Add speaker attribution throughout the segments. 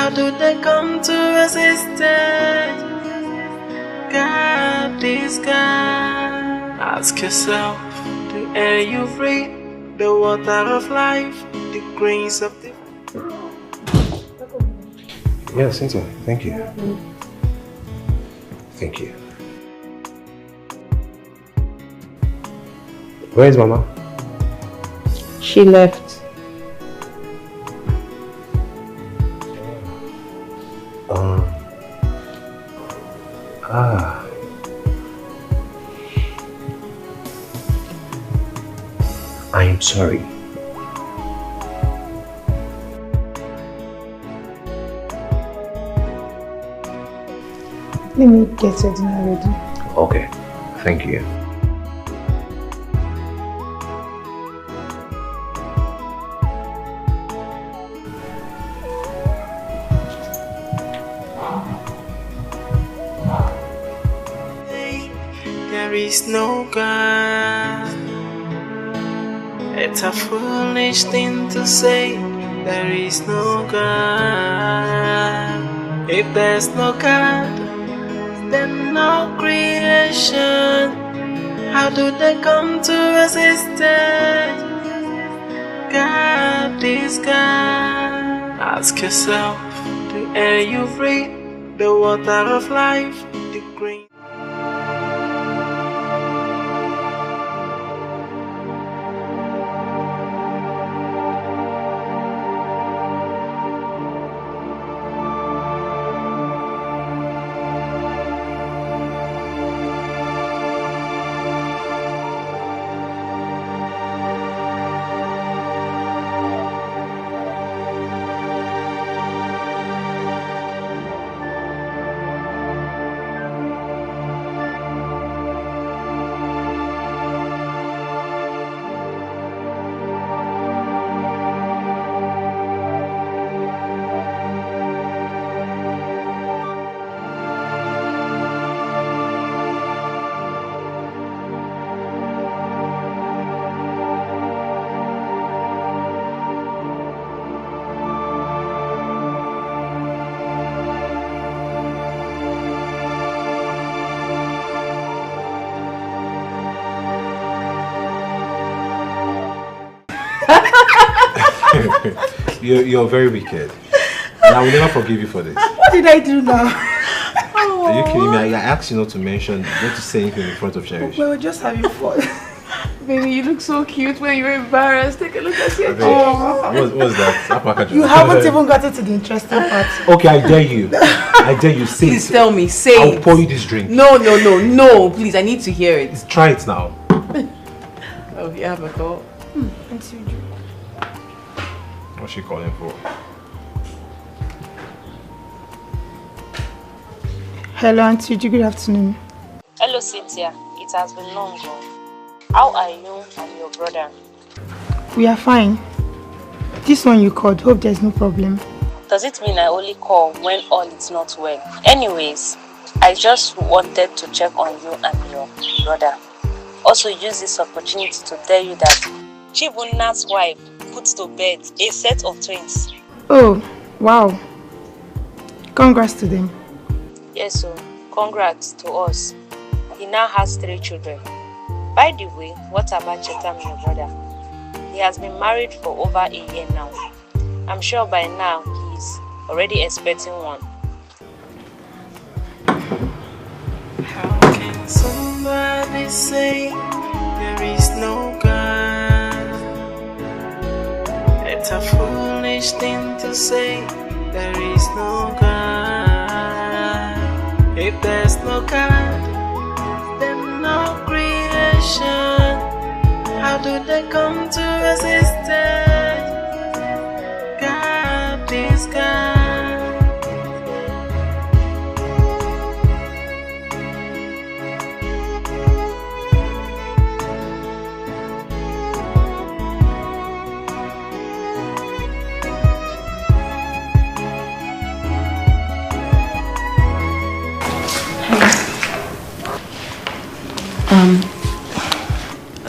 Speaker 1: How do they come to resist it? God, this God. Ask yourself, the air you breathe, the water of life, the grains of the...
Speaker 2: Yeah, Cynthia, thank you. Thank you. Where is Mama?
Speaker 3: She left.
Speaker 2: I am sorry.
Speaker 4: Let me get your dinner ready.
Speaker 2: Okay, thank you.
Speaker 1: There is no God. It's a foolish thing to say. There is no God. If there's no God, then no creation. How do they come to resist it? God is God. Ask yourself, the air you breathe, the water of life, the green.
Speaker 2: You're very wicked. And I will never forgive you for this.
Speaker 4: What did I do now?
Speaker 2: Are you kidding me? I asked you not to say anything in front of Cherish.
Speaker 4: We were just having fun.
Speaker 3: Baby, you look so cute when you're embarrassed. Take a look at your
Speaker 2: What's that?
Speaker 4: You haven't even gotten to the interesting part.
Speaker 2: Okay, I dare you. I dare you. Say
Speaker 3: Please
Speaker 2: it.
Speaker 3: tell me. Say
Speaker 2: I'll
Speaker 3: it.
Speaker 2: pour you this drink.
Speaker 3: No. Please, I need to hear it.
Speaker 2: Try it now.
Speaker 3: Oh, you have a call?
Speaker 4: Auntie.
Speaker 2: What's she calling for?
Speaker 4: Hello, Auntie. Good afternoon.
Speaker 5: Hello, Cynthia. It has been long gone. How are you and your brother?
Speaker 4: We are fine. This one you called. Hope there's no problem.
Speaker 5: Does it mean I only call when all is not well? Anyways, I just wanted to check on you and your brother. Also use this opportunity to tell you that Chibuna's wife put to bed a set of twins.
Speaker 4: Oh, wow. Congrats to them.
Speaker 5: Yes, so congrats to us. He now has 3 children. By the way, what about Chetam, your brother? He has been married for over a year now. I'm sure by now he's already expecting one.
Speaker 1: How can somebody say there is no God? It's a foolish thing to say there is no God. If there's no God, then no creation. How do they come to resist it? God is God.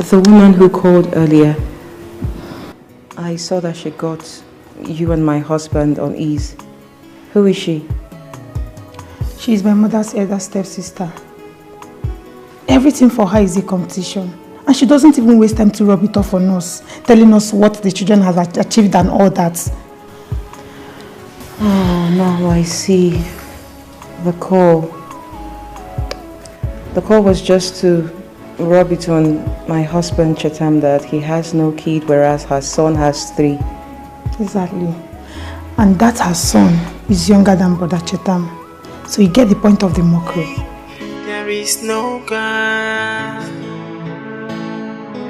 Speaker 3: The woman who called earlier, I saw that she got you and my husband on ease.
Speaker 6: Who is she?
Speaker 4: She is my mother's elder stepsister. Everything for her is a competition. And she doesn't even waste time to rub it off on us, telling us what the children have achieved and all that.
Speaker 6: Oh, now I see. The call. The call was just to rub it on my husband Chetam that he has no kid, whereas her son has 3.
Speaker 4: Exactly. And that her son is younger than brother Chetam. So you get the point of the mockery.
Speaker 1: There is no God.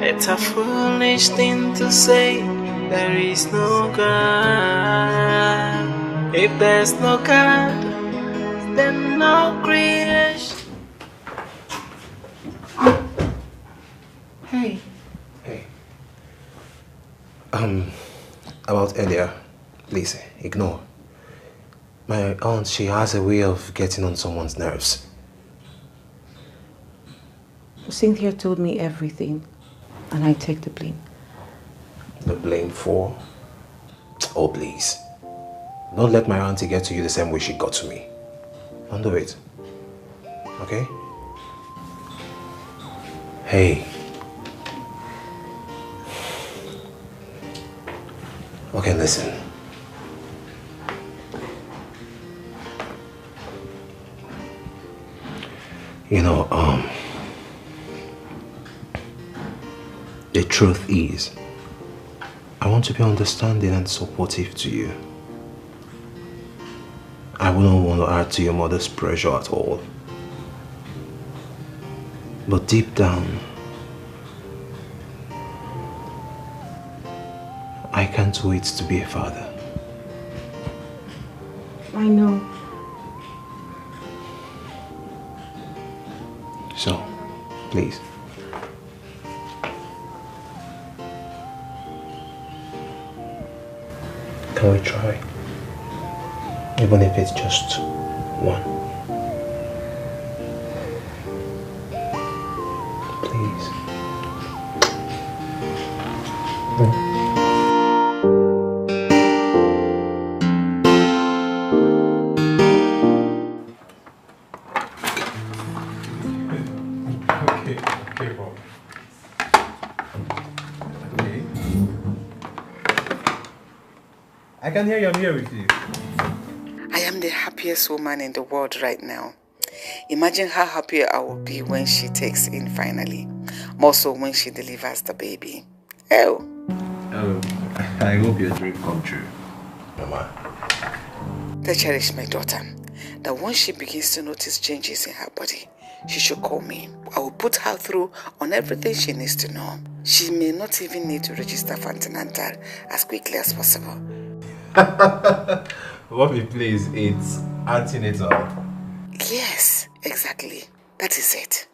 Speaker 1: It's a foolish thing to say. There is no God. If there's no God, then no creation.
Speaker 4: Hey.
Speaker 2: Hey. About earlier, please ignore. My aunt, she has a way of getting on someone's nerves.
Speaker 6: Cynthia told me everything, and I take the blame.
Speaker 2: The blame for? Oh, please. Don't let my auntie get to you the same way she got to me. Don't do it. Okay? Hey. Okay, listen. You know, the truth is, I want to be understanding and supportive to you. I wouldn't want to add to your mother's pressure at all. But deep down, I can't wait to be a father.
Speaker 6: I know.
Speaker 2: So, please. Can we try? Even if it's just one. Please. I can hear you. I'm here with you.
Speaker 7: I am the happiest woman in the world right now. Imagine how happy I will be when she takes in finally. More so when she delivers the baby. Oh,
Speaker 2: I hope your dream come true, Mama.
Speaker 7: to cherish my daughter. That once she begins to notice changes in her body, she should call me. I will put her through on everything she needs to know. She may not even need to register for antenatal as quickly as possible.
Speaker 2: What we please, it's antenatal.
Speaker 7: Yes, exactly. That is it.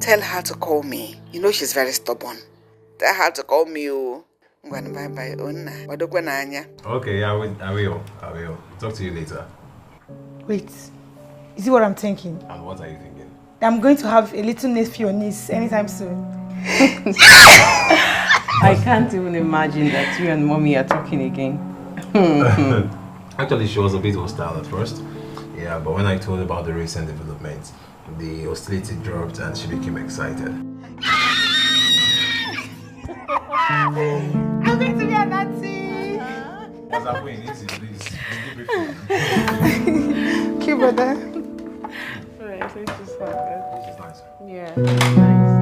Speaker 7: Tell her to call me. You know she's very stubborn. Tell her to call me. Oh.
Speaker 2: Okay, I will. Talk to you later.
Speaker 4: Wait. Is it what I'm thinking?
Speaker 2: And what are you thinking?
Speaker 4: I'm going to have a little nephew or niece anytime soon.
Speaker 6: I can't even imagine that you and mommy are talking again.
Speaker 2: Actually, she was a bit hostile at first. Yeah, but when I told her about the recent developments, the hostility dropped and she became excited.
Speaker 4: I'm going to be an auntie.
Speaker 2: What's happening? Easy, please.
Speaker 4: Cute, brother.
Speaker 3: Alright, so it's just like that.
Speaker 2: This is nice.
Speaker 3: Yeah, nice.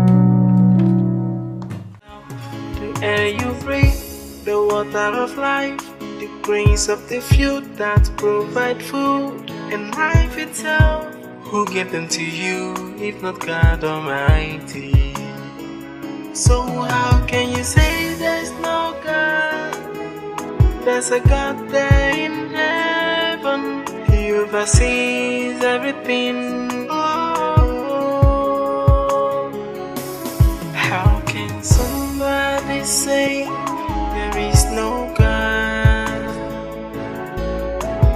Speaker 1: The air you breathe, the water of life, the grains of the field that provide food and life itself. Who gave them to you if not God Almighty? So how can you say there's no God? There's a God there in heaven. He oversees everything. Oh, how can somebody say there is no God?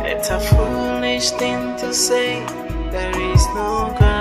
Speaker 1: It's a foolish thing to say. There is no God.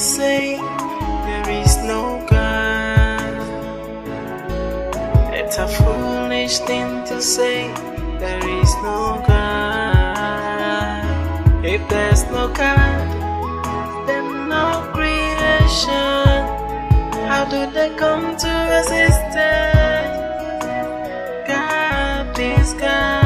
Speaker 1: say there is no God. It's a foolish thing to say there is no God. If there's no God, then no creation. How do they come to existence? God is God.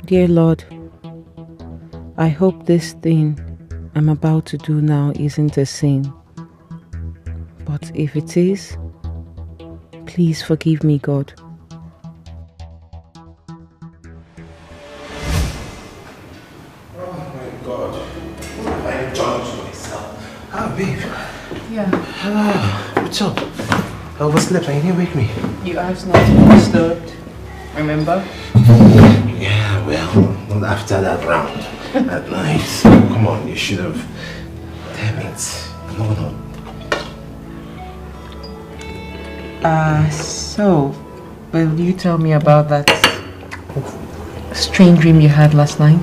Speaker 6: Dear Lord, I hope this thing I'm about to do now isn't a sin. But if it is, please forgive me, God.
Speaker 2: Oh my God. What have I done to myself? Ah, babe.
Speaker 3: Yeah.
Speaker 2: What's up? I overslept and you didn't wake me.
Speaker 3: You asked not to be disturbed. Remember?
Speaker 2: Yeah, well, not after that round at night. Come on, you should have. Damn it. No.
Speaker 6: So, will you tell me about that strange dream you had last night?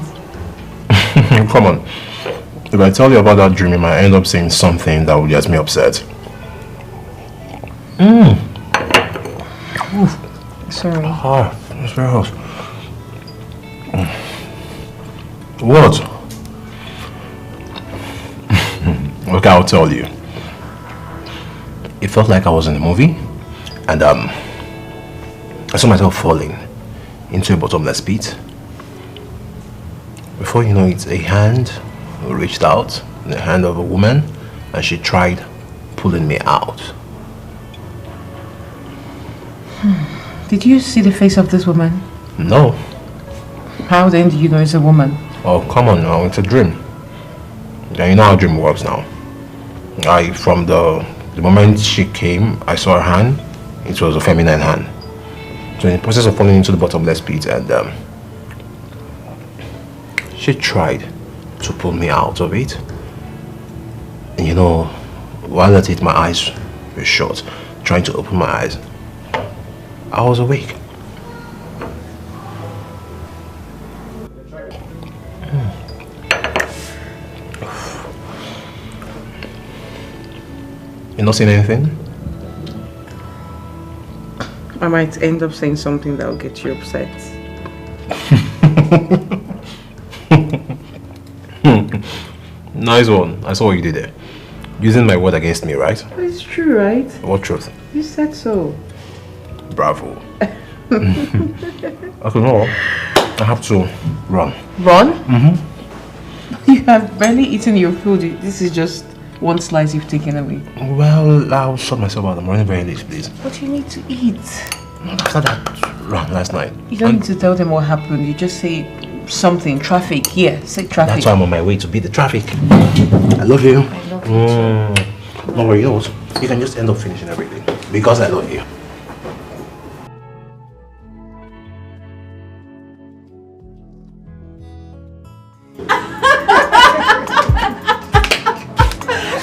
Speaker 8: Come on. If I tell you about that dream, you might end up saying something that will get me upset.
Speaker 6: Sorry.
Speaker 8: Ah, it's very hot. What? Okay, I'll tell you. It felt like I was in a movie, and I saw myself falling into a bottomless pit. Before you know it, a hand reached out, the hand of a woman, and she tried pulling me out.
Speaker 6: Did you see the face of this woman?
Speaker 8: No.
Speaker 6: How then do you know it's a woman?
Speaker 8: Oh, come on now, it's a dream. Yeah, you know how dream works now. From the moment she came, I saw her hand. It was a feminine hand. So in the process of falling into the bottomless pit, and she tried to pull me out of it. And you know, while at it, my eyes were shut, trying to open my eyes. I was awake. You not saying anything?
Speaker 6: I might end up saying something that will get you upset.
Speaker 8: Nice one. I saw what you did there. using my word against me, right?
Speaker 6: But it's true, right?
Speaker 8: What truth?
Speaker 6: You said so.
Speaker 8: Bravo. Okay, no. I have to run.
Speaker 6: Run? You have barely eaten your food. This is just one slice you've taken away.
Speaker 8: Well, I'll sort myself out. I'm running very late, please.
Speaker 6: But you need to eat.
Speaker 8: After that run last night.
Speaker 6: You don't need to tell them what happened. You just say something. Traffic. Here, say traffic.
Speaker 8: That's why I'm on my way to beat the traffic. I love you.
Speaker 6: I love you too.
Speaker 8: No worry, you know what? You can just end up finishing everything. Because I love you.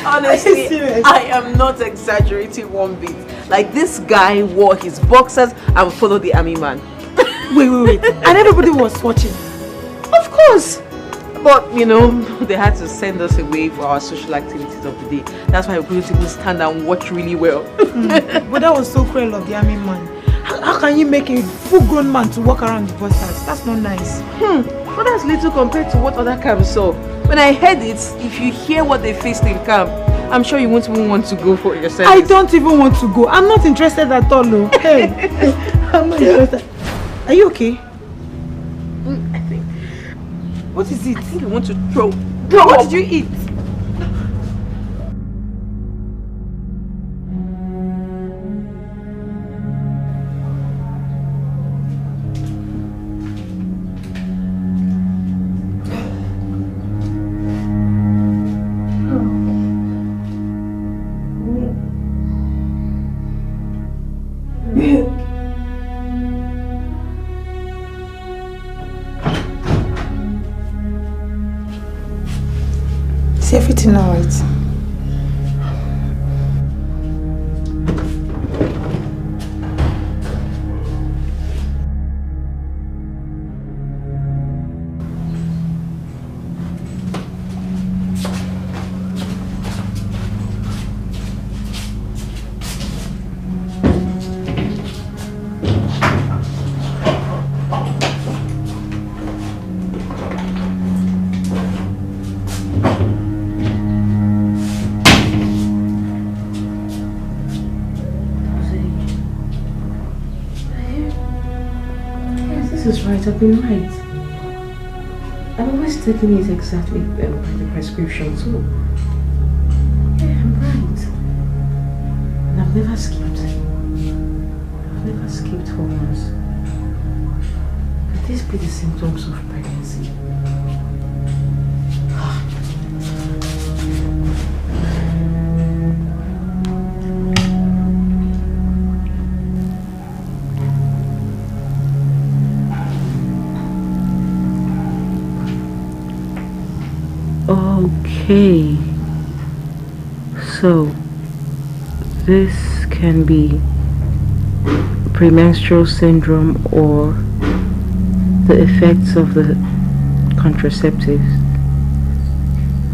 Speaker 6: Honestly, I am not exaggerating one bit. Like, this guy wore his boxers and followed the army man.
Speaker 4: Wait. And everybody was watching.
Speaker 6: Of course. But, you know, they had to send us away for our social activities of the day. That's why we couldn't even stand and watch really well.
Speaker 4: But that was so cruel of the army man. How can you make a full-grown man to walk around the boxers? That's not nice.
Speaker 6: But that's little compared to what other camps saw. When I heard it, if you hear what they faced in camp, I'm sure you won't even want to go for your service.
Speaker 4: I don't even want to go. I'm not interested at all. No. Hey, I'm not interested. Are you okay?
Speaker 6: I think.
Speaker 4: What is it?
Speaker 6: I think you want to throw.
Speaker 4: What did you eat? Is everything alright?
Speaker 6: I've been right. I'm always taking it exactly by the prescription, so yeah, I'm right. And I've never skipped. For once. Could this be the symptoms of pregnancy? Okay, so this can be premenstrual syndrome or the effects of the contraceptives.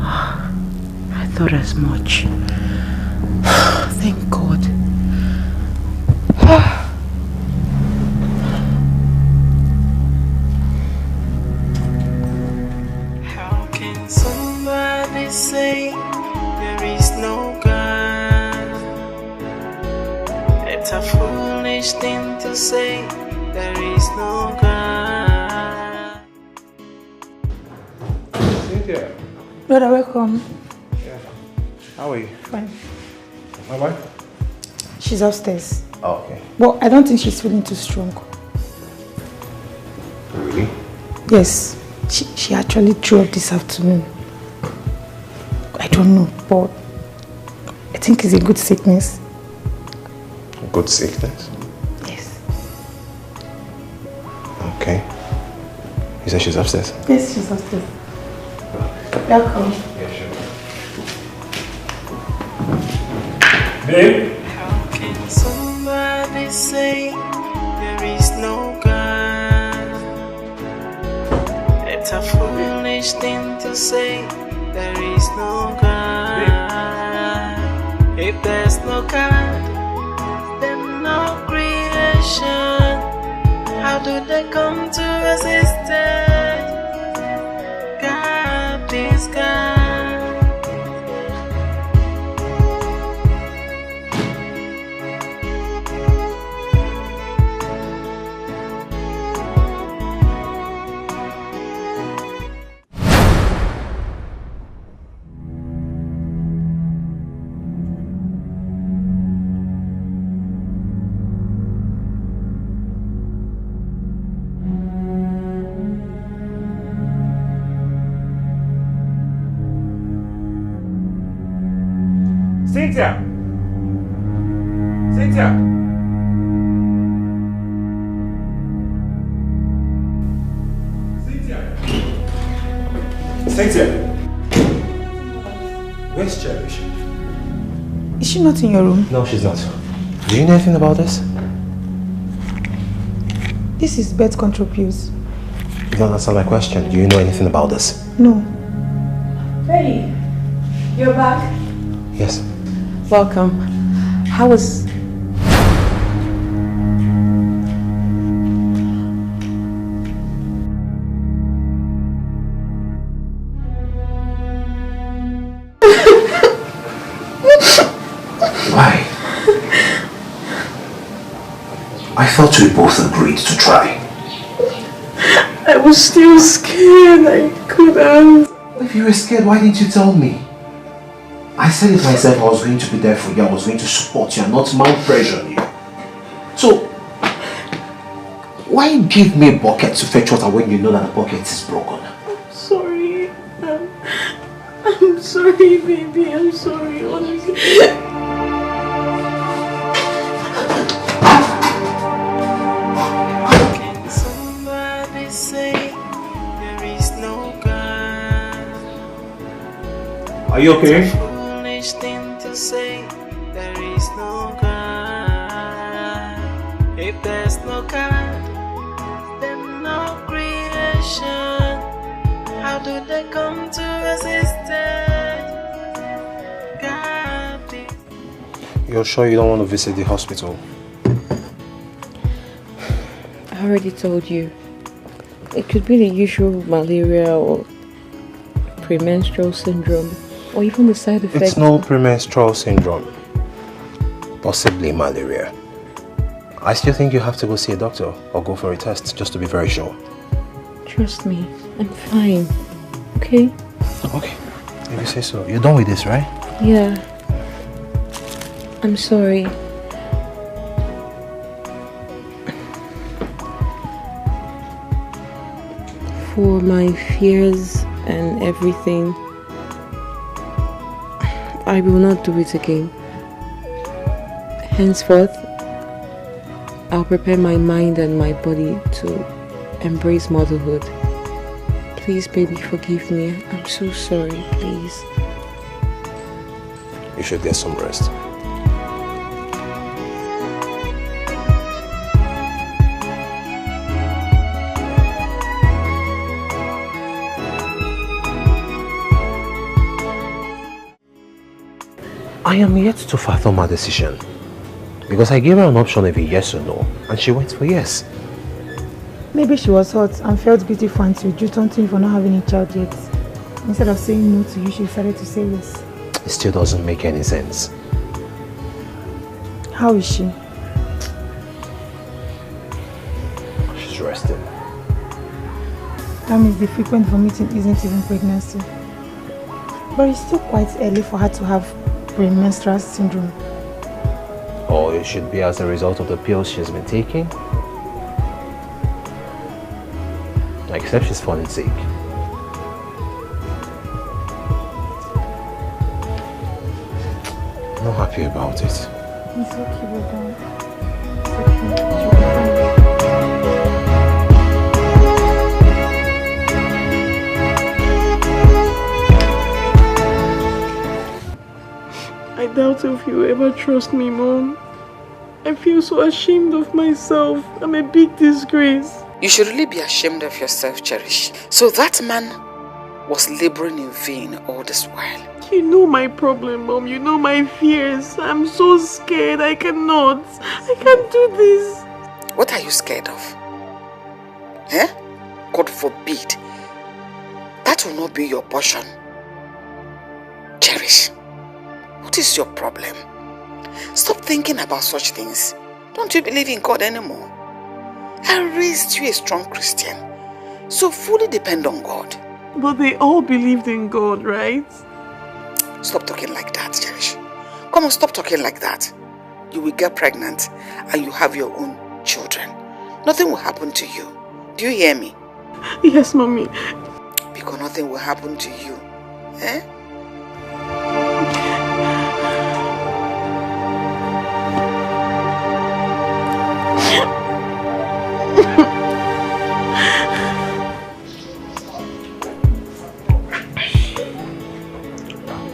Speaker 6: I thought as much. Thank God.
Speaker 1: Say there is no God. It's a foolish thing to say there is no God.
Speaker 2: Cynthia.
Speaker 4: Brother, welcome.
Speaker 2: Yeah. How are you?
Speaker 4: Fine.
Speaker 2: My wife?
Speaker 4: She's upstairs.
Speaker 2: Oh, okay.
Speaker 4: But I don't think she's feeling too strong.
Speaker 2: Really?
Speaker 4: Yes. She actually threw up this afternoon. I don't know, but I think it's a good sickness.
Speaker 2: Good sickness?
Speaker 4: Yes.
Speaker 2: Okay. You said she's upstairs?
Speaker 4: Yes, she's upstairs. Welcome.
Speaker 2: Yeah, sure.
Speaker 1: Babe? How can somebody say there is no God? It's a foolish thing to say. There is no God. If there's no God, then no creation. How do they come to existence? God is God.
Speaker 2: Cynthia! Cynthia! Cynthia! Where's Cherish?
Speaker 4: Is she not in your room?
Speaker 2: No, she's not. Do you know anything about this?
Speaker 4: This is birth control pills.
Speaker 2: You don't answer my question. Do you know anything about this?
Speaker 4: No.
Speaker 3: Hey, you're back.
Speaker 2: Yes.
Speaker 6: Welcome. How was...
Speaker 2: Why? I thought we both agreed to try.
Speaker 3: I was still scared. I couldn't.
Speaker 2: If you were scared, why didn't you tell me? I said it myself, I was going to be there for you, I was going to support you and not mount pressure on you. So, why give me a bucket to fetch water when you know that the bucket is broken?
Speaker 3: I'm sorry. I'm sorry, baby. I'm sorry, honestly.
Speaker 1: Can somebody say there is no God?
Speaker 2: Are you okay?
Speaker 1: Foolish thing to say there is no God. If there's no God, then no creation. How do they come to existence? God, please.
Speaker 2: You're sure you don't want to visit the hospital?
Speaker 6: I already told you. It could be the usual malaria or premenstrual syndrome, or even the side effects.
Speaker 2: It's no premenstrual syndrome. Possibly malaria. I still think you have to go see a doctor or go for a test just to be very sure.
Speaker 6: Trust me, I'm fine. Okay?
Speaker 2: Okay, if you say so. You're done with this, right?
Speaker 6: Yeah. I'm sorry. For my fears and everything, I will not do it again. Henceforth, I'll prepare my mind and my body to embrace motherhood. Please, baby, forgive me. I'm so sorry, please.
Speaker 2: You should get some rest. I am yet to fathom her decision. Because I gave her an option of a yes or no, and she went for yes.
Speaker 4: Maybe she was hurt and felt beautiful until you Tonto for not having a child yet. Instead of saying no to you, she decided to say yes.
Speaker 2: It still doesn't make any sense.
Speaker 4: How is she?
Speaker 2: She's resting.
Speaker 4: That means the frequent vomiting isn't even pregnancy. But it's still quite early for her to have premenstrual syndrome.
Speaker 2: Or it should be as a result of the pills she's been taking. Except she's falling sick. I'm not happy about it.
Speaker 4: It's okay, Bobo.
Speaker 3: I doubt if you ever trust me, Mom. I feel so ashamed of myself. I'm a big disgrace.
Speaker 7: You should really be ashamed of yourself, Cherish. So that man was laboring in vain all this while.
Speaker 3: You know my problem, Mom. You know my fears. I'm so scared. I cannot. I can't do this.
Speaker 7: What are you scared of? Eh? God forbid. That will not be your portion. Cherish, what is your problem? Stop thinking about such things. Don't you believe in God anymore? I raised you a strong Christian, so fully depend on God.
Speaker 3: But they all believed in God, right?
Speaker 7: Stop talking like that, Cherish. Come on, stop talking like that. You will get pregnant and you have your own children. Nothing will happen to you. Do you hear me?
Speaker 3: Yes, Mommy.
Speaker 7: Because nothing will happen to you. Eh?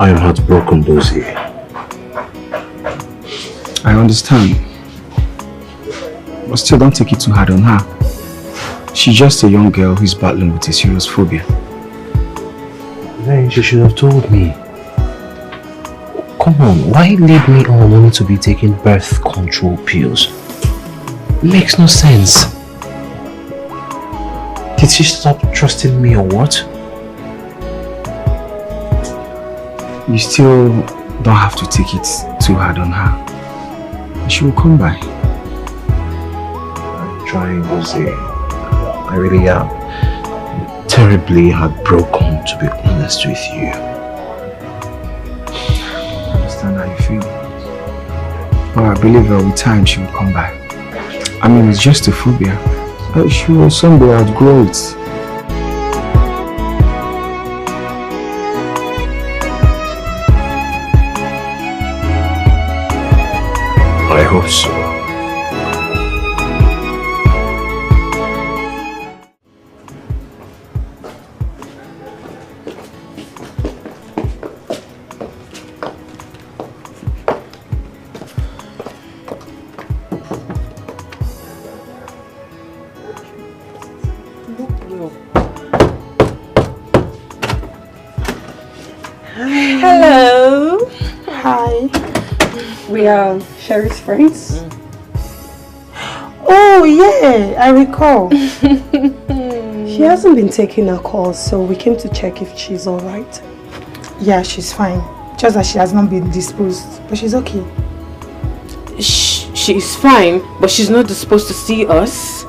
Speaker 2: I am heartbroken, Lucy.
Speaker 9: I understand. But still, don't take it too hard on her. She's just a young girl who's battling with a serious phobia.
Speaker 2: Then she should have told me. Come on, why lead me on only to be taking birth control pills? Makes no sense. Did she stop trusting me or what?
Speaker 9: You still don't have to take it too hard on her. She will come by.
Speaker 2: I'm trying, Lucy. I really am terribly heartbroken, to be honest with you.
Speaker 9: I understand how you feel. But I believe that with time she will come by. I mean, it's just a phobia. She will someday outgrow it.
Speaker 2: I hope so.
Speaker 10: Hello. Hi. We are Sherry's friends.
Speaker 4: Oh yeah, I recall.
Speaker 10: She hasn't been taking her calls, so we came to check if she's alright.
Speaker 4: Yeah, she's fine. Just that she has not been disposed, but she's okay.
Speaker 6: She's fine, but she's not disposed to see us.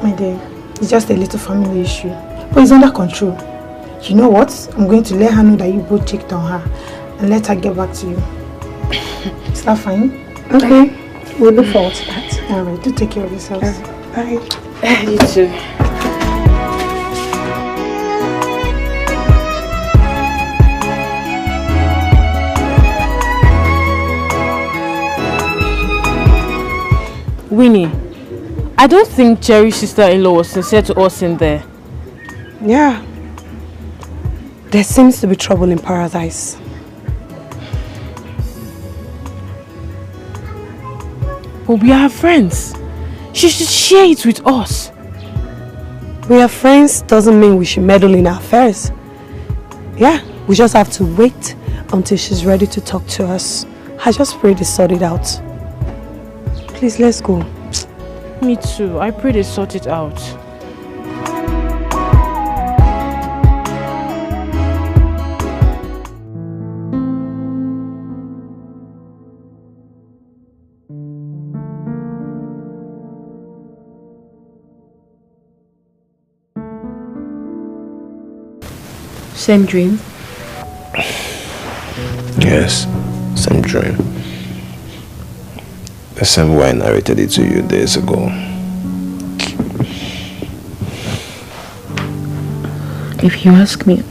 Speaker 4: My dear, it's just a little family issue, but it's under control. You know what? I'm going to let her know that you both checked on her and let her get back to you. Is that fine?
Speaker 10: Okay. We'll look forward to that.
Speaker 4: Alright, do take care of yourselves.
Speaker 10: Bye.
Speaker 6: You too. Winnie, I don't think Jerry's sister-in-law was sincere to us in there.
Speaker 10: Yeah. There seems to be trouble in paradise.
Speaker 6: But we are her friends. She should share it with us.
Speaker 10: We are friends doesn't mean we should meddle in her affairs. Yeah, we just have to wait until she's ready to talk to us. I just pray they sort it out. Please, let's go.
Speaker 6: Me too. I pray they sort it out. Same dream?
Speaker 2: Yes, same dream. The same way I narrated it to you days ago.
Speaker 6: If you ask me...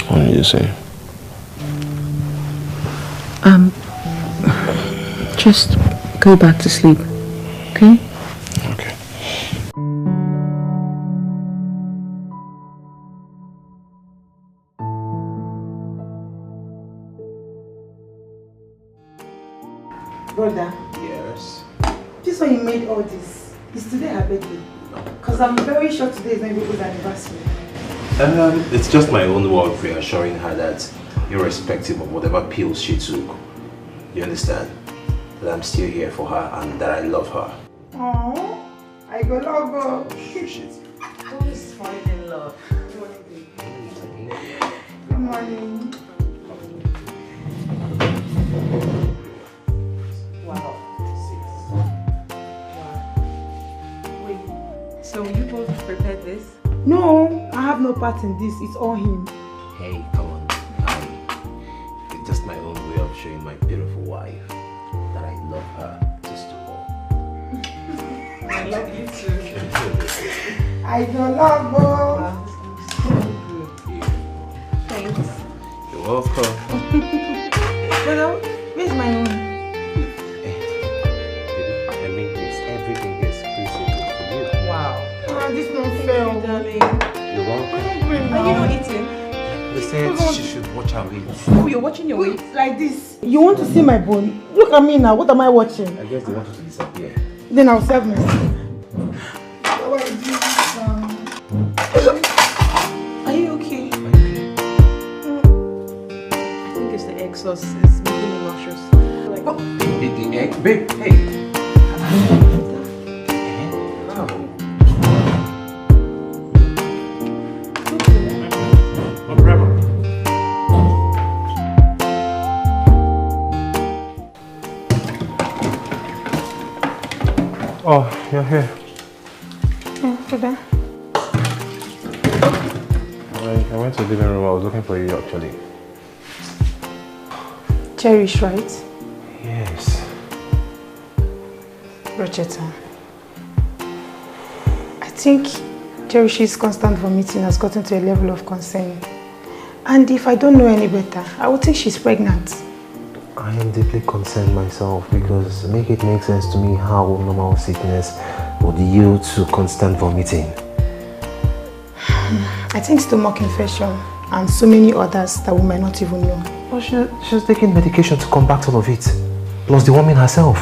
Speaker 2: What did you say?
Speaker 6: Just go back to sleep, okay?
Speaker 2: Okay.
Speaker 4: Brother.
Speaker 2: Yes?
Speaker 4: Just when you made all this, is today her birthday? Because I'm very sure today is not Baby's anniversary.
Speaker 2: It's just my own way of reassuring her that irrespective of whatever pills she took, you understand? That I'm still here for her and that I love her.
Speaker 4: Oh, I go love her.
Speaker 2: Shit.
Speaker 6: Always fall in love.
Speaker 4: Good morning.
Speaker 6: Wow. Wait, so you both prepared this?
Speaker 4: No, I have no part in this. It's all him.
Speaker 2: Hey, come on. It's just my own way of showing my beautiful wife that I love her just to all.
Speaker 6: I love you too.
Speaker 4: I go love her.
Speaker 6: Wow, thanks.
Speaker 2: You're welcome.
Speaker 4: Brother, where's my own?
Speaker 2: Everything is pretty good for you.
Speaker 6: Wow.
Speaker 4: Ah, this not fair.
Speaker 6: Darling.
Speaker 2: You're
Speaker 8: welcome.
Speaker 4: Are you not eating?
Speaker 8: They said she should watch her weight.
Speaker 4: Oh, you're watching your weight? Like this. You want to see my bone? Look at me now. What am I watching?
Speaker 8: I guess they want you to disappear.
Speaker 4: Then I'll serve myself. Are you okay?
Speaker 6: I think it's the egg sauce. It's making me nauseous. Like,
Speaker 8: oh, the egg? Babe, hey. Oh, you're here.
Speaker 4: Yeah, today.
Speaker 8: I went to the living room. I was looking for you actually.
Speaker 4: Cherish, right?
Speaker 8: Yes.
Speaker 4: Rochetta. I think Cherish's constant vomiting has gotten to a level of concern. And if I don't know any better, I would think she's pregnant.
Speaker 2: I am deeply concerned myself because make it make sense to me how normal sickness would yield to constant vomiting.
Speaker 4: I think stomach infection and so many others that we might not even know.
Speaker 2: Well, she's taking medication to combat all of it. Plus the woman herself.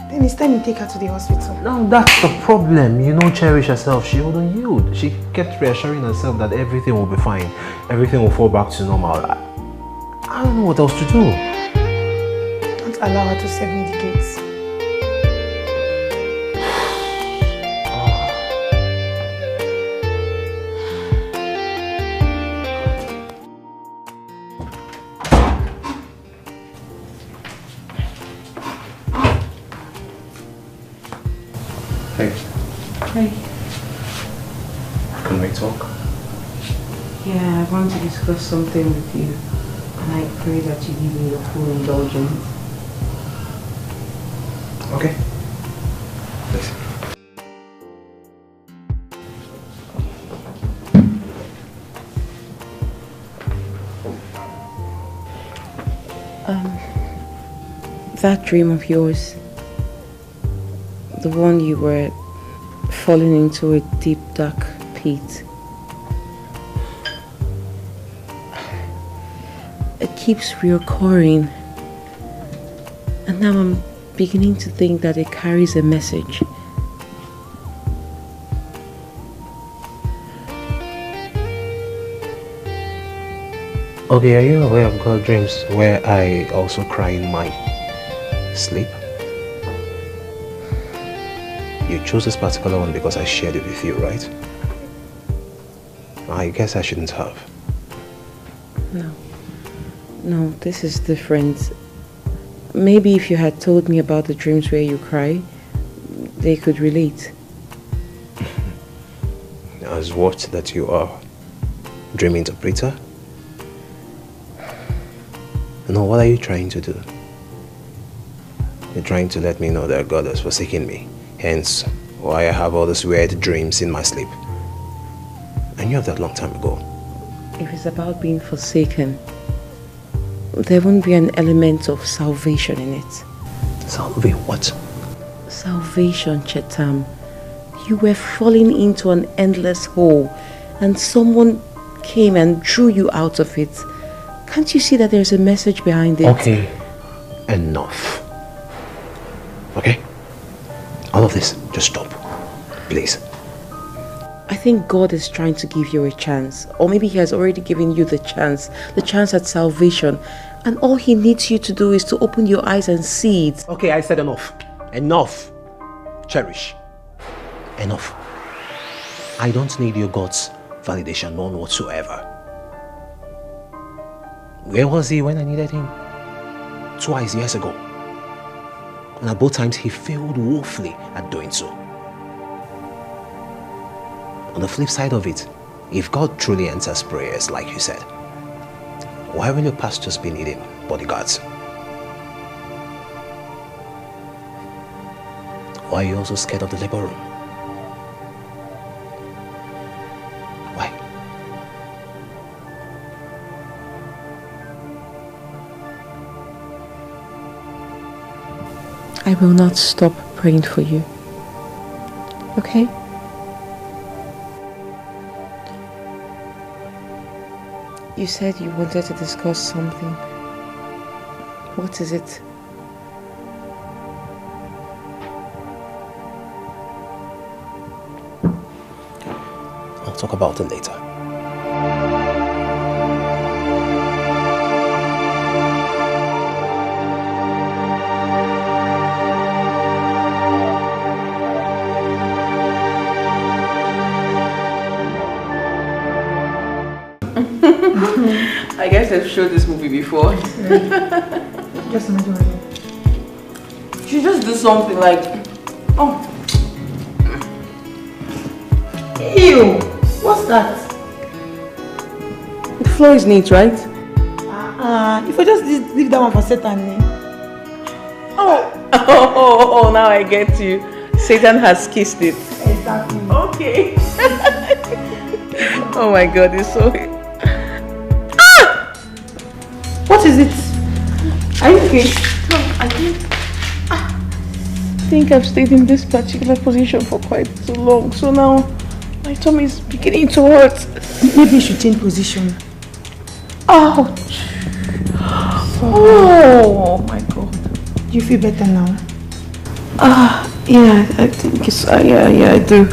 Speaker 4: Then it's time you take her to the hospital.
Speaker 2: No, that's the problem. You know, Cherish herself, she wouldn't yield. She kept reassuring herself that everything will be fine. Everything will fall back to normal. I don't know what else to do.
Speaker 4: Don't allow her to self-medicate.
Speaker 8: Hey.
Speaker 6: Hey.
Speaker 8: Can we talk?
Speaker 6: Yeah, I want to discuss something with you. And I pray that you give me your full indulgence.
Speaker 8: Okay. Listen.
Speaker 6: That dream of yours, the one you were falling into a deep dark pit, it keeps reoccurring, and now I'm beginning to think that it carries a message.
Speaker 2: Okay, are you aware of God dreams where I also cry in my sleep? You chose this particular one because I shared it with you, right? I guess I shouldn't have.
Speaker 6: No, this is different. Maybe if you had told me about the dreams where you cry, they could relate.
Speaker 2: As what that you are? Dream interpreter? No, what are you trying to do? You're trying to let me know that God has forsaken me. Hence, why I have all these weird dreams in my sleep. I knew of that long time ago.
Speaker 6: If it's about being forsaken, there won't be an element of salvation in it.
Speaker 2: Salvation what?
Speaker 6: Salvation, Chetam. You were falling into an endless hole and someone came and drew you out of it. Can't you see that there's a message behind it?
Speaker 2: Okay, enough. Okay? All of this, just stop. Please.
Speaker 6: I think God is trying to give you a chance. Or maybe He has already given you the chance at salvation. And all He needs you to do is to open your eyes and see it.
Speaker 2: Okay, I said enough. Enough. Cherish. Enough. I don't need your God's validation, none whatsoever. Where was he when I needed him? 2 years ago. And at both times he failed woefully at doing so. On the flip side of it, if God truly answers prayers like you said, why will your pastors be needing bodyguards? Why are you also scared of the labor room? Why?
Speaker 6: I will not stop praying for you. Okay? You said you wanted to discuss something. What is it?
Speaker 2: I'll talk about it later.
Speaker 3: I guess I've showed this movie before.
Speaker 4: Just imagine.
Speaker 3: You just do something like, oh.
Speaker 4: Ew! What's that?
Speaker 3: The floor is neat, right?
Speaker 4: If I just leave that one for Satan.
Speaker 3: Oh, now I get you. Satan has kissed it.
Speaker 4: Exactly.
Speaker 3: Okay. Oh my God, it's so...
Speaker 4: What is it? Are you okay?
Speaker 3: No, I think I've stayed in this particular position for quite too long. So now my tummy is beginning to hurt.
Speaker 4: Maybe you should change position.
Speaker 3: Ouch! Oh my God.
Speaker 4: Do you feel better now?
Speaker 3: Yeah, I think it's... yeah, I do.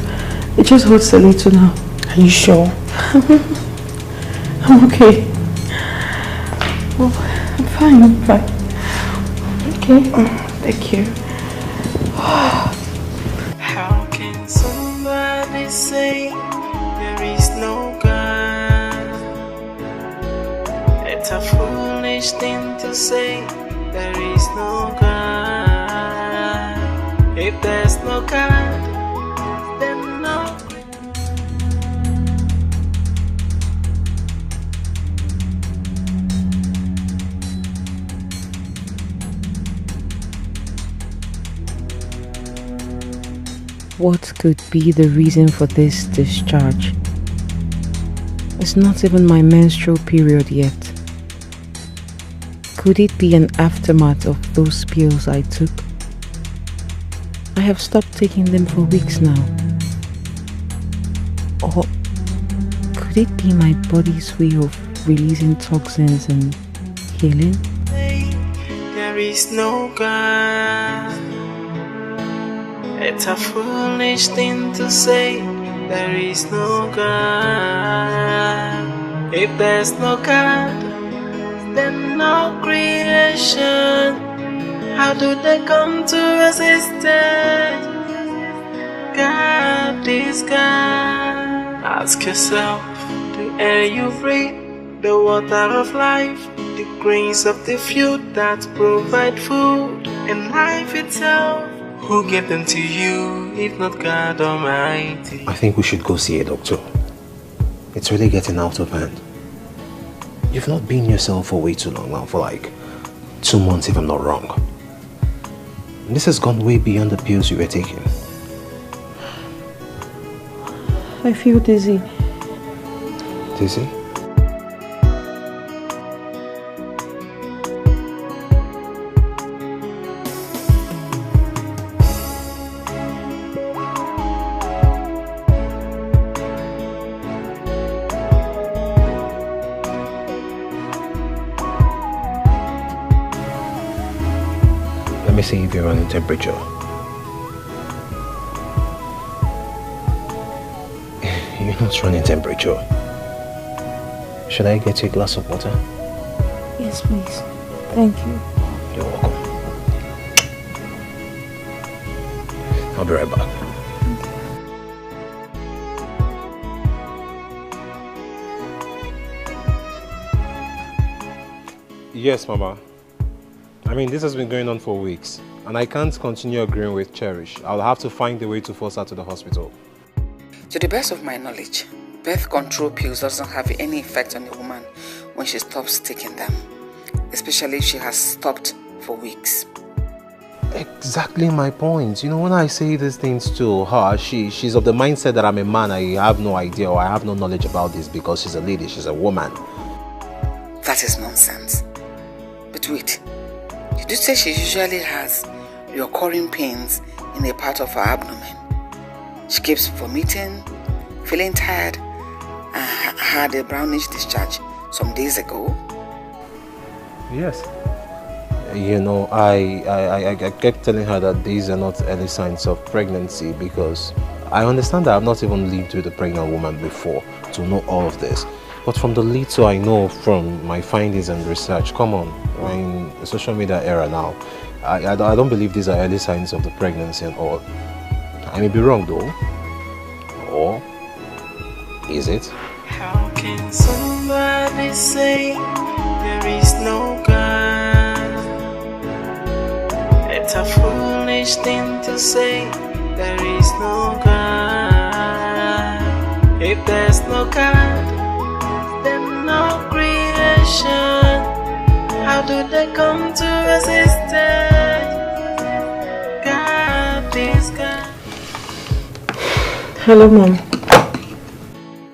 Speaker 3: It just hurts a little now.
Speaker 4: Are you sure?
Speaker 3: I'm okay. Oh, I'm fine. Okay. Thank you.
Speaker 1: How can somebody say there is no God? It's a foolish thing to say there is no God. If there's no God, then no.
Speaker 6: What could be the reason for this discharge? It's not even my menstrual period yet. Could it be an aftermath of those pills I took? I have stopped taking them for weeks now. Or could it be my body's way of releasing toxins and healing?
Speaker 1: There is no God. It's a foolish thing to say there is no God. If there's no God, then no creation. How do they come to existence? God is God. Ask yourself, the air you breathe, the water of life, the grains of the field that provide food, and life itself. Who gave them to you, if not God Almighty?
Speaker 2: I think we should go see a doctor. It's really getting out of hand. You've not been yourself for way too long now, for like 2 months if I'm not wrong. This has gone way beyond the pills you were taking.
Speaker 3: I feel dizzy.
Speaker 2: Dizzy? Let me see if you're running temperature. You're not running temperature. Should I get you a glass of water?
Speaker 3: Yes, please. Thank you.
Speaker 2: You're welcome. I'll be right back.
Speaker 8: Yes, Mama. I mean, this has been going on for weeks, and I can't continue agreeing with Cherish. I'll have to find a way to force her to the hospital.
Speaker 7: To the best of my knowledge, birth control pills doesn't have any effect on a woman when she stops taking them, especially if she has stopped for weeks.
Speaker 2: Exactly my point. You know, when I say these things to her, she's of the mindset that I'm a man, I have no idea or I have no knowledge about this because she's a lady, she's a woman.
Speaker 7: That is nonsense. But wait, you did say she usually has recurring pains in a part of her abdomen. She keeps vomiting, feeling tired, and had a brownish discharge some days ago.
Speaker 8: Yes. You know, I kept telling her that these are not early signs of pregnancy because I understand that I've not even lived with a pregnant woman before to know all of this. But from the little I know from my findings and research, come on, we're in the social media era now. I don't believe these are early signs of the pregnancy and all. I may be wrong though. Or is it?
Speaker 1: How can somebody say there is no God? It's a foolish thing to say there is no God. If there's no God, then no creation. How do they come to existence? God is God.
Speaker 6: Hello, Mom.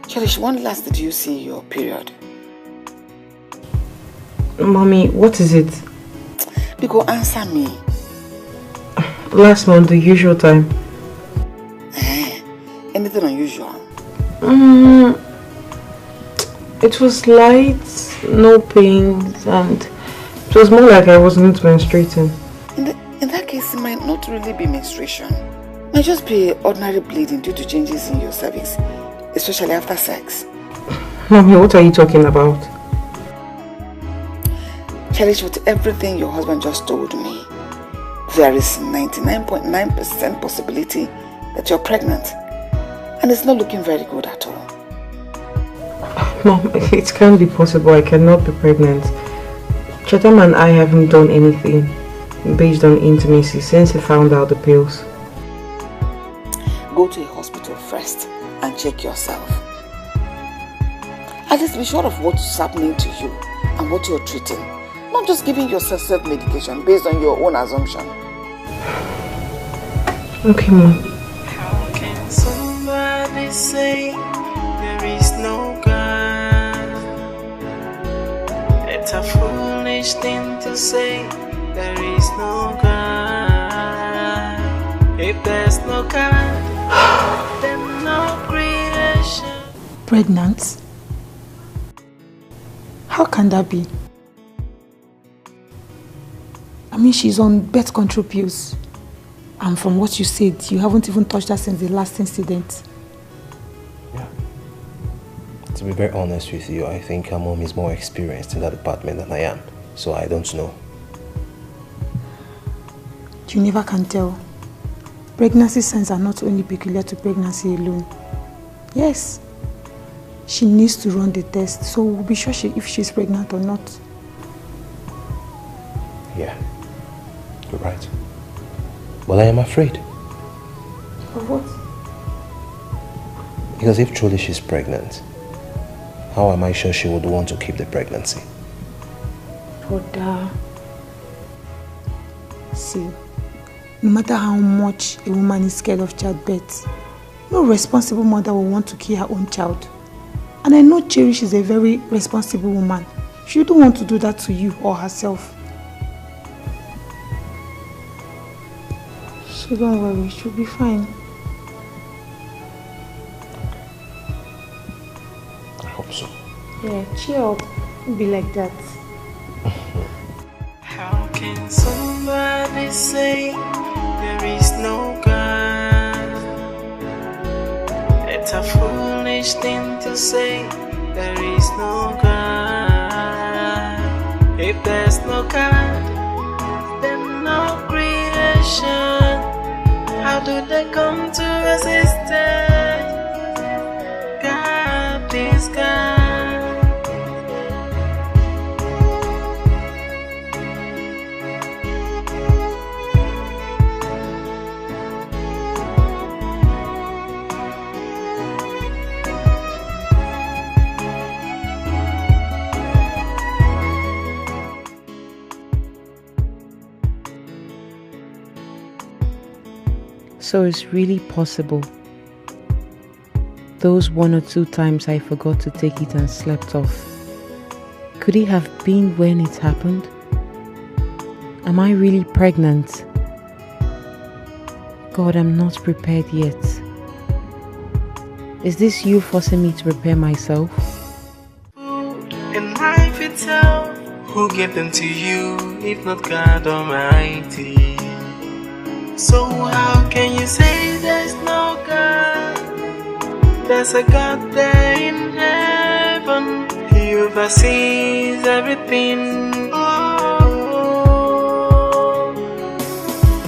Speaker 7: Cherish, when last did you see your period?
Speaker 6: Mommy, what is it?
Speaker 7: Because answer me.
Speaker 6: Last month, the usual time.
Speaker 7: Anything unusual?
Speaker 6: It was light, no pains, and it was more like I wasn't menstruating.
Speaker 7: In that case, it might not really be menstruation. It might just be ordinary bleeding due to changes in your cervix, especially after sex.
Speaker 6: Mommy, what are you talking about?
Speaker 7: Cherish, with everything your husband just told me, there is 99.9% possibility that you're pregnant. And it's not looking very good at all.
Speaker 6: Mom, it can't be possible. I cannot be pregnant. Chatham and I haven't done anything based on intimacy since he found out the pills.
Speaker 7: Go to a hospital first and check yourself. At least be sure of what's happening to you and what you're treating. Not just giving yourself self-medication based on your own assumption.
Speaker 6: Okay, Mom.
Speaker 1: How can somebody say there is no God? It's a foolish thing to say there is no God. If there's no God, then no creation.
Speaker 4: Pregnant? How can that be? I mean, she's on birth control pills. And from what you said, you haven't even touched her since the last incident.
Speaker 2: Yeah. To be very honest with you, I think her mom is more experienced in that department than I am. So I don't know.
Speaker 4: You never can tell. Pregnancy signs are not only peculiar to pregnancy alone. Yes. She needs to run the test, so we'll be sure if she's pregnant or not.
Speaker 2: Yeah. You're right. Well, I am afraid.
Speaker 4: Of what?
Speaker 2: Because if truly she's pregnant, how am I sure she would want to keep the pregnancy?
Speaker 4: Brother. See, no matter how much a woman is scared of childbirth, no responsible mother will want to kill her own child. And I know Cherish is a very responsible woman. She don't want to do that to you or herself. So don't worry, she'll be fine.
Speaker 2: I hope so.
Speaker 4: Yeah, cheer up. Don't be like that.
Speaker 1: How can somebody say there is no God? It's a foolish thing to say there is no God. If there's no God, then no creation. How do they come to existence? God is God.
Speaker 6: So it's really possible. Those 1 or 2 times I forgot to take it and slept off. Could it have been when it happened? Am I really pregnant? God, I'm not prepared yet. Is this you forcing me to prepare myself?
Speaker 1: In Who gave them to you if not God Almighty? So how can you say there's no God? There's a God there in heaven. He oversees everything. Oh,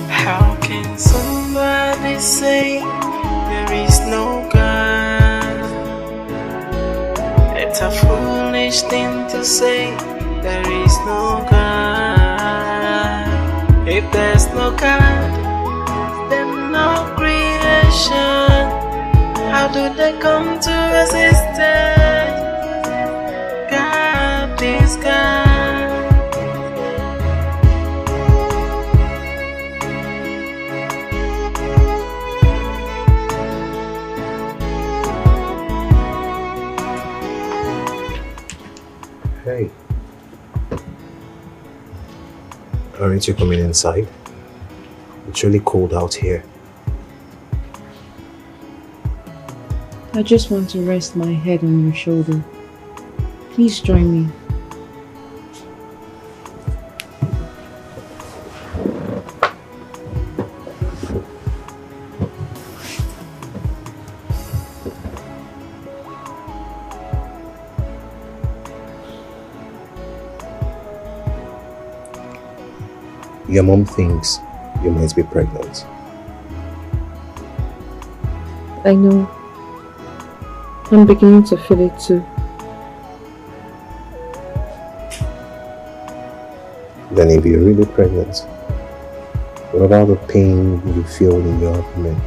Speaker 1: how can somebody say there is no God? It's a foolish thing to say there is no God. If there's no God, then no creation. How do they come to existence? God is God.
Speaker 2: Hey. Aren't you coming inside? It's really cold out here.
Speaker 6: I just want to rest my head on your shoulder. Please join me.
Speaker 2: Your mom thinks you might be pregnant.
Speaker 6: I know. I'm beginning to feel it too.
Speaker 2: Then if you're really pregnant, what about the pain you feel in your abdomen?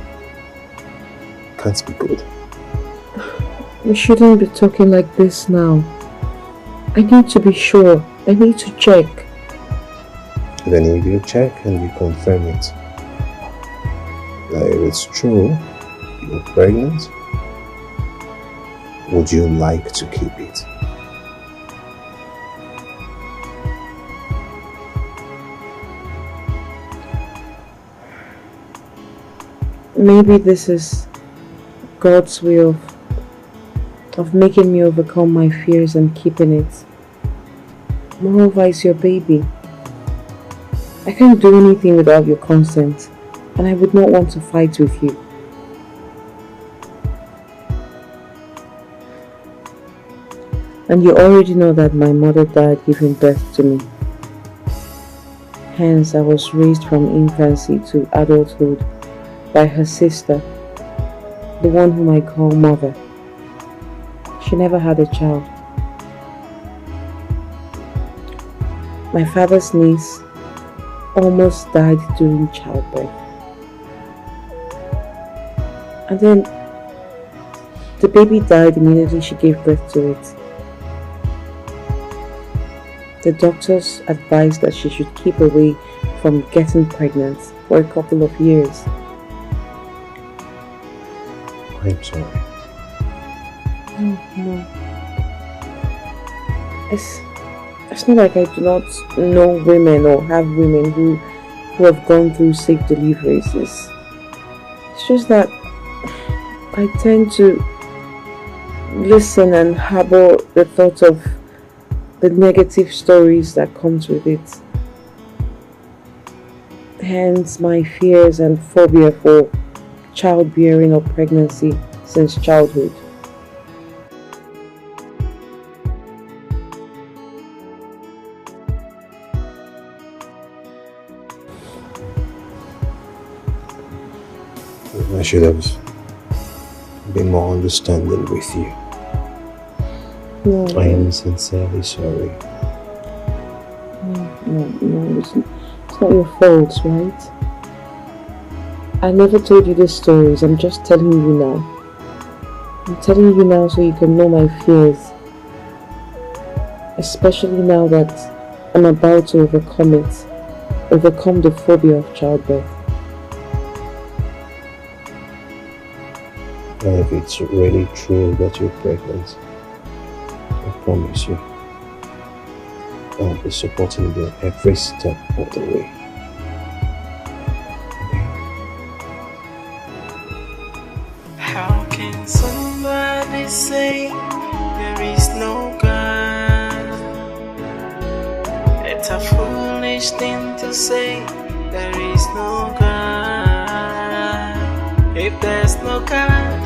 Speaker 2: Can't be good.
Speaker 6: We shouldn't be talking like this now. I need to be sure. I need to check.
Speaker 2: Then if you check and you confirm it, now if it's true, you're pregnant, would you like to keep it?
Speaker 6: Maybe this is God's way of making me overcome my fears and keeping it. Moreover, it's your baby. I can't do anything without your consent, and I would not want to fight with you. And you already know that my mother died giving birth to me. Hence, I was raised from infancy to adulthood by her sister, the one whom I call mother. She never had a child. My father's niece almost died during childbirth. And then the baby died immediately she gave birth to it. The doctors advised that she should keep away from getting pregnant for a couple of years.
Speaker 2: I'm sorry.
Speaker 6: No. It's not like I do not know women or have women who have gone through safe deliveries. It's just that I tend to listen and harbor the thought of the negative stories that comes with it. Hence my fears and phobia for childbearing or pregnancy since childhood.
Speaker 2: I should have been more understanding with you.
Speaker 6: No.
Speaker 2: I am sincerely sorry.
Speaker 6: No, it's not your fault, right? I never told you these stories, I'm just telling you now. I'm telling you now so you can know my fears. Especially now that I'm about to overcome the phobia of childbirth.
Speaker 2: And if it's really true that you're pregnant, I promise you, I'll be supporting you every step of the way.
Speaker 1: How can somebody say there is no God? It's a foolish thing to say, there is no God. If there's no God,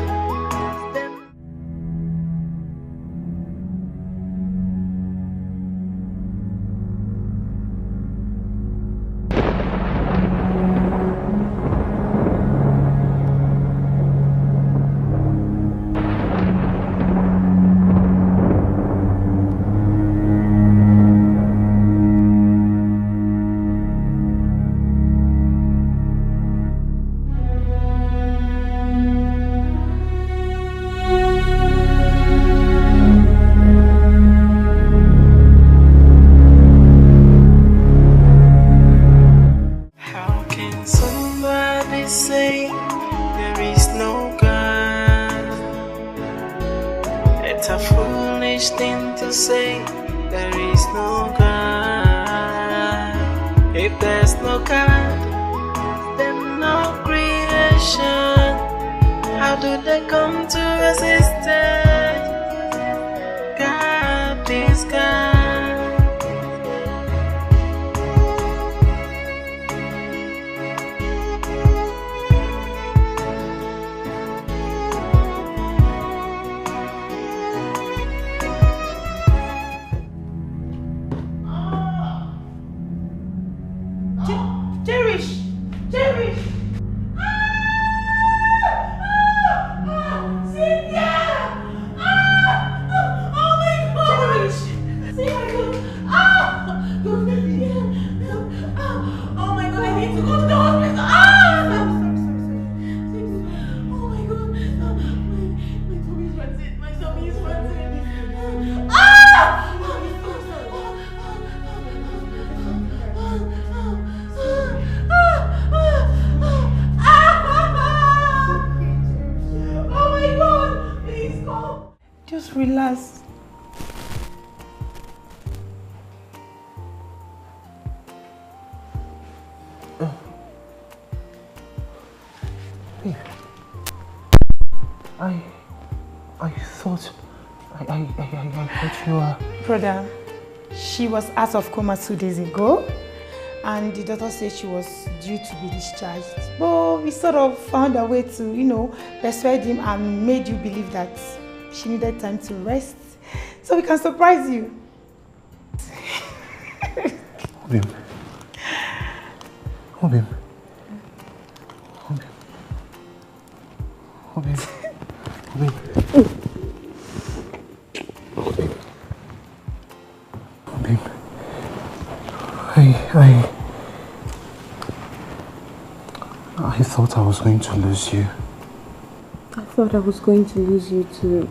Speaker 4: Relax.
Speaker 2: I thought you were...
Speaker 4: Brother, she was out of coma 2 days ago, and the doctor said she was due to be discharged. But we sort of found a way to, persuade him and made you believe that she needed time to rest, so we can surprise you.
Speaker 2: Obim. I thought I was going to lose you.
Speaker 6: I thought I was going to lose you too.